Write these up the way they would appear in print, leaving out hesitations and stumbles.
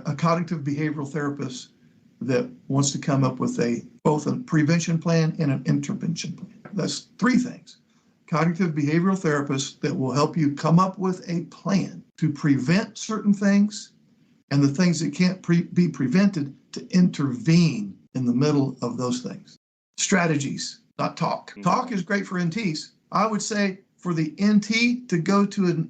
a cognitive behavioral therapist that wants to come up with both a prevention plan and an intervention plan. That's three things. Cognitive behavioral therapist that will help you come up with a plan to prevent certain things, and the things that can't be prevented to intervene in the middle of those things. Strategies, not talk. Talk is great for NTs. I would say for the NT to go to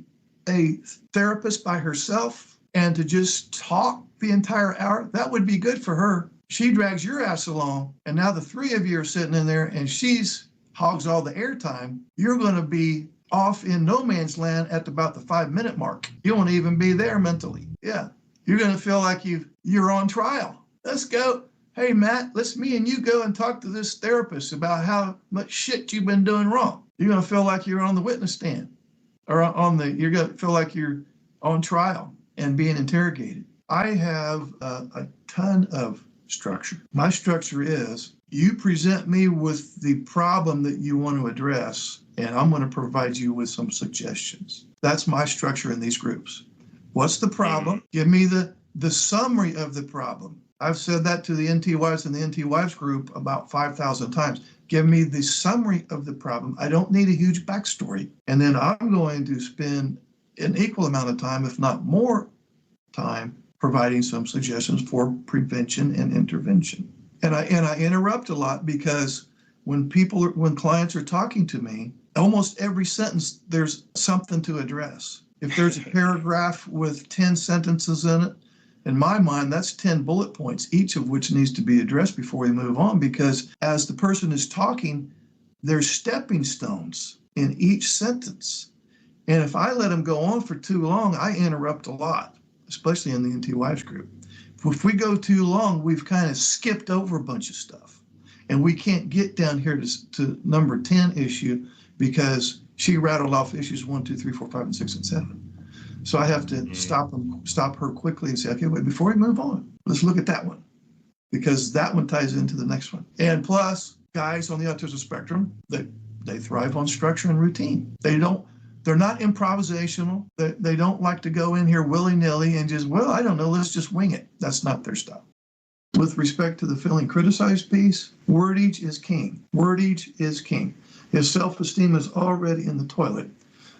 a therapist by herself and to just talk the entire hour, that would be good for her. She drags your ass along, and now the three of you are sitting in there and she's hogs all the airtime. You're going to be off in no man's land at about the 5-minute mark. You won't even be there mentally. Yeah. You're going to feel like you're on trial. Let's go. Hey, Matt, let's me and you go and talk to this therapist about how much shit you've been doing wrong. You're going to feel like you're on the witness stand, or you're going to feel like you're on trial and being interrogated. I have a ton of structure. My structure is, you present me with the problem that you want to address, and I'm going to provide you with some suggestions. That's my structure in these groups. What's the problem? Give me the summary of the problem. I've said that to the NT Wives and the NT Wives group about 5,000 times. Give me the summary of the problem. I don't need a huge backstory. And then I'm going to spend an equal amount of time, if not more time, providing some suggestions for prevention and intervention. And I interrupt a lot because when clients are talking to me, almost every sentence, there's something to address. If there's a paragraph with 10 sentences in it, in my mind, that's 10 bullet points, each of which needs to be addressed before we move on, because as the person is talking, there's stepping stones in each sentence. And if I let them go on for too long, I interrupt a lot, especially in the NT Wives group. If we go too long, we've kind of skipped over a bunch of stuff. And we can't get down here to number 10 issue because she rattled off issues 1, 2, 3, 4, 5, and 6, and 7. So I have to stop her quickly and say, okay, wait, before we move on, let's look at that one, because that one ties into the next one. And plus, guys on the autism spectrum, they thrive on structure and routine. They're not improvisational. They don't like to go in here willy-nilly and just, well, I don't know, let's just wing it. That's not their style. With respect to the feeling criticized piece, wordage is king. Wordage is king. His self-esteem is already in the toilet.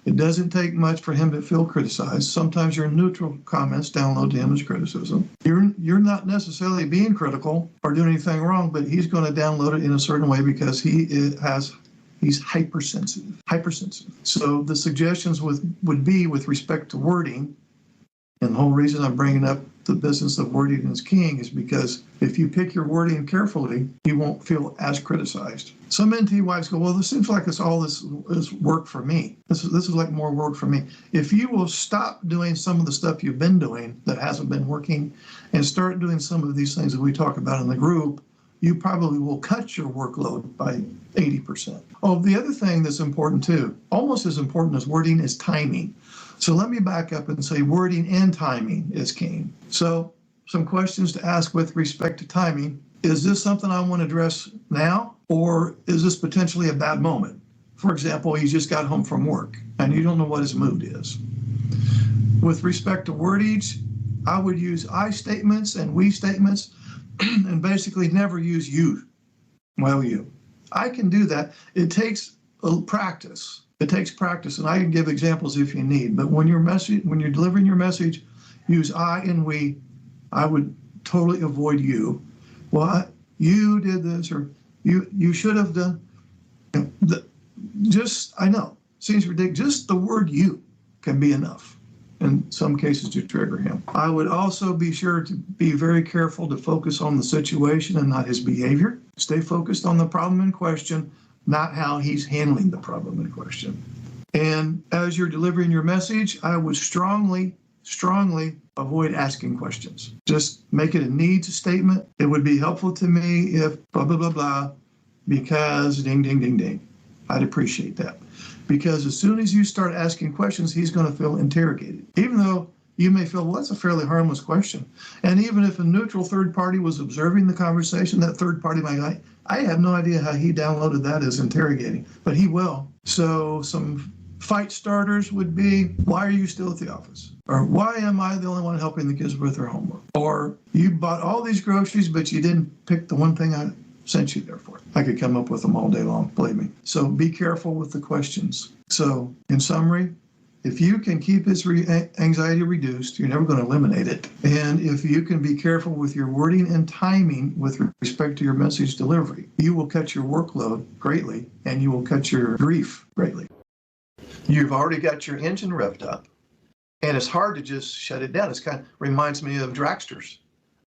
It doesn't take much for him to feel criticized. Sometimes your neutral comments download to him as criticism. You're not necessarily being critical or doing anything wrong, but he's going to download it in a certain way because he's hypersensitive. So the suggestions would be with respect to wording, and the whole reason I'm bringing up the business of wording is king is because if you pick your wording carefully, you won't feel as criticized. Some NT wives go, well, this seems like this is work for me. This is like more work for me. If you will stop doing some of the stuff you've been doing that hasn't been working and start doing some of these things that we talk about in the group, you probably will cut your workload by 80%. Oh, the other thing that's important too, almost as important as wording, is timing. So let me back up and say wording and timing is king. So some questions to ask with respect to timing. Is this something I want to address now, or is this potentially a bad moment? For example, he just got home from work and you don't know what his mood is. With respect to wordage, I would use I statements and we statements and basically never use you. Well, you. I can do that. It takes practice. It takes practice, and I can give examples if you need. But when you're delivering your message, use I and we. I would totally avoid you. Well, you did this, or you should have done. I know, seems ridiculous. Just the word you can be enough in some cases to trigger him. I would also be sure to be very careful to focus on the situation and not his behavior. Stay focused on the problem in question, not how he's handling the problem in question. And as you're delivering your message, I would strongly avoid asking questions. Just make it a needs statement. It would be helpful to me if blah, blah, blah, blah, because ding, ding, ding, ding. I'd appreciate that. Because as soon as you start asking questions, he's going to feel interrogated. Even though you may feel, well, that's a fairly harmless question. And even if a neutral third party was observing the conversation, that third party might, I have no idea how he downloaded that as interrogating, but he will. So some fight starters would be, why are you still at the office? Or why am I the only one helping the kids with their homework? Or you bought all these groceries, but you didn't pick the one thing I sent you there for. I could come up with them all day long, believe me. So be careful with the questions. So in summary, if you can keep his anxiety reduced, you're never going to eliminate it. And if you can be careful with your wording and timing with respect to your message delivery, you will cut your workload greatly and you will cut your grief greatly. You've already got your engine revved up, and it's hard to just shut it down. It kind of reminds me of dragsters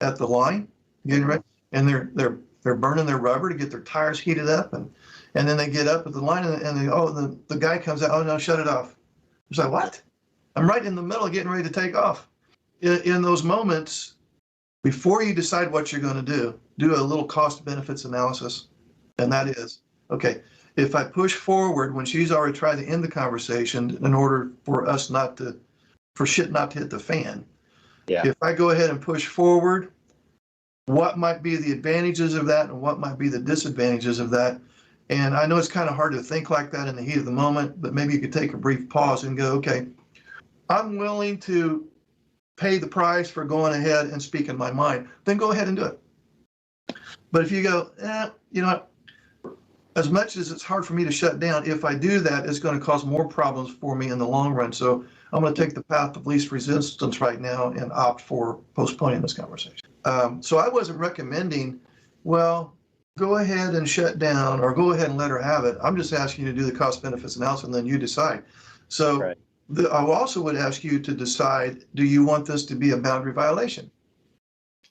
at the line, getting ready, and they're burning their rubber to get their tires heated up, and then they get up at the line, and the guy comes out, oh no, shut it off. It's like, what? I'm right in the middle of getting ready to take off. In those moments, before you decide what you're going to do a little cost benefits analysis. And that is, okay, if I push forward when she's already tried to end the conversation in order for shit not to hit the fan. Yeah. If I go ahead and push forward, what might be the advantages of that and what might be the disadvantages of that? And I know it's kind of hard to think like that in the heat of the moment, but maybe you could take a brief pause and go, okay, I'm willing to pay the price for going ahead and speaking my mind. Then go ahead and do it. But if you go, you know what, as much as it's hard for me to shut down, if I do that, it's going to cause more problems for me in the long run. So I'm going to take the path of least resistance right now and opt for postponing this conversation. So I wasn't recommending, well, go ahead and shut down or go ahead and let her have it. I'm just asking you to do the cost benefits analysis and then you decide. So right. I also would ask you to decide, do you want this to be a boundary violation?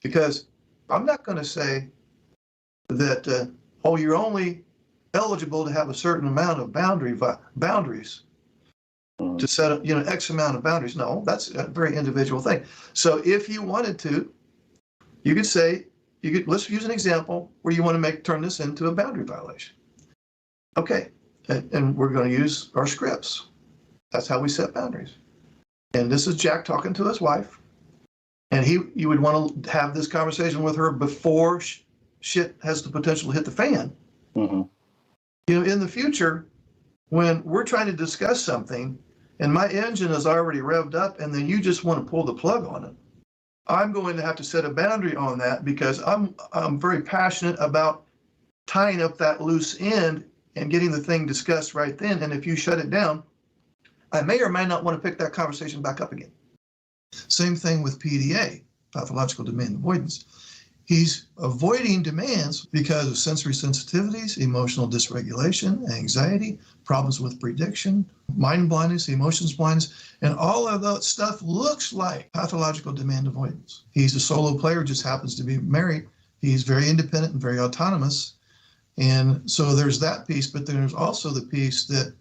Because I'm not going to say that, you're only eligible to have a certain amount of boundaries to set up, X amount of boundaries. No, that's a very individual thing. So if you wanted to, you could say, let's use an example where you want to turn this into a boundary violation. Okay, and we're going to use our scripts. That's how we set boundaries. And this is Jack talking to his wife, and you would want to have this conversation with her before shit has the potential to hit the fan. Mm-hmm. In the future, when we're trying to discuss something and my engine is already revved up and then you just want to pull the plug on it, I'm going to have to set a boundary on that because I'm very passionate about tying up that loose end and getting the thing discussed right then. And if you shut it down, I may or may not want to pick that conversation back up again. Same thing with PDA, pathological demand avoidance. He's avoiding demands because of sensory sensitivities, emotional dysregulation, anxiety, problems with prediction, mind blindness, emotions blindness, and all of that stuff looks like pathological demand avoidance. He's a solo player, just happens to be married. He's very independent and very autonomous. And so there's that piece, but then there's also the piece that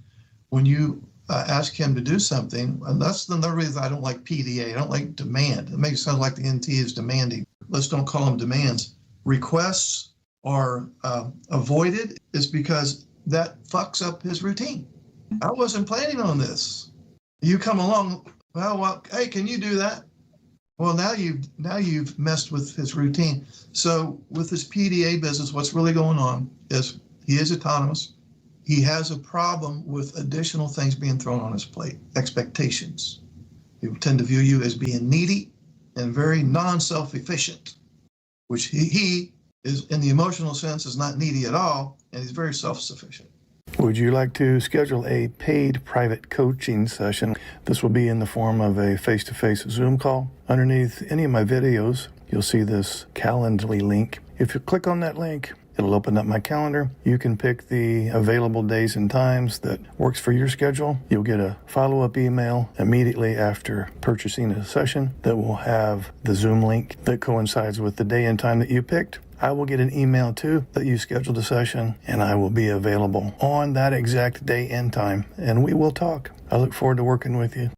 when you ask him to do something, and that's another reason I don't like PDA. I don't like demand. It makes it sound like the NT is demanding. Let's don't call them demands. Requests are avoided is because that fucks up his routine. I wasn't planning on this. You come along, well, hey, can you do that? Well, now you've messed with his routine. So with this PDA business, what's really going on is he is autonomous. He has a problem with additional things being thrown on his plate, expectations. People tend to view you as being needy and very non-self-efficient, which he is, in the emotional sense, is not needy at all, and he's very self-sufficient. Would you like to schedule a paid private coaching session? This will be in the form of a face-to-face Zoom call. Underneath any of my videos, you'll see this Calendly link. If you click on that link, it'll open up my calendar. You can pick the available days and times that works for your schedule. You'll get a follow-up email immediately after purchasing a session that will have the Zoom link that coincides with the day and time that you picked. I will get an email too that you scheduled a session, and I will be available on that exact day and time, and we will talk. I look forward to working with you.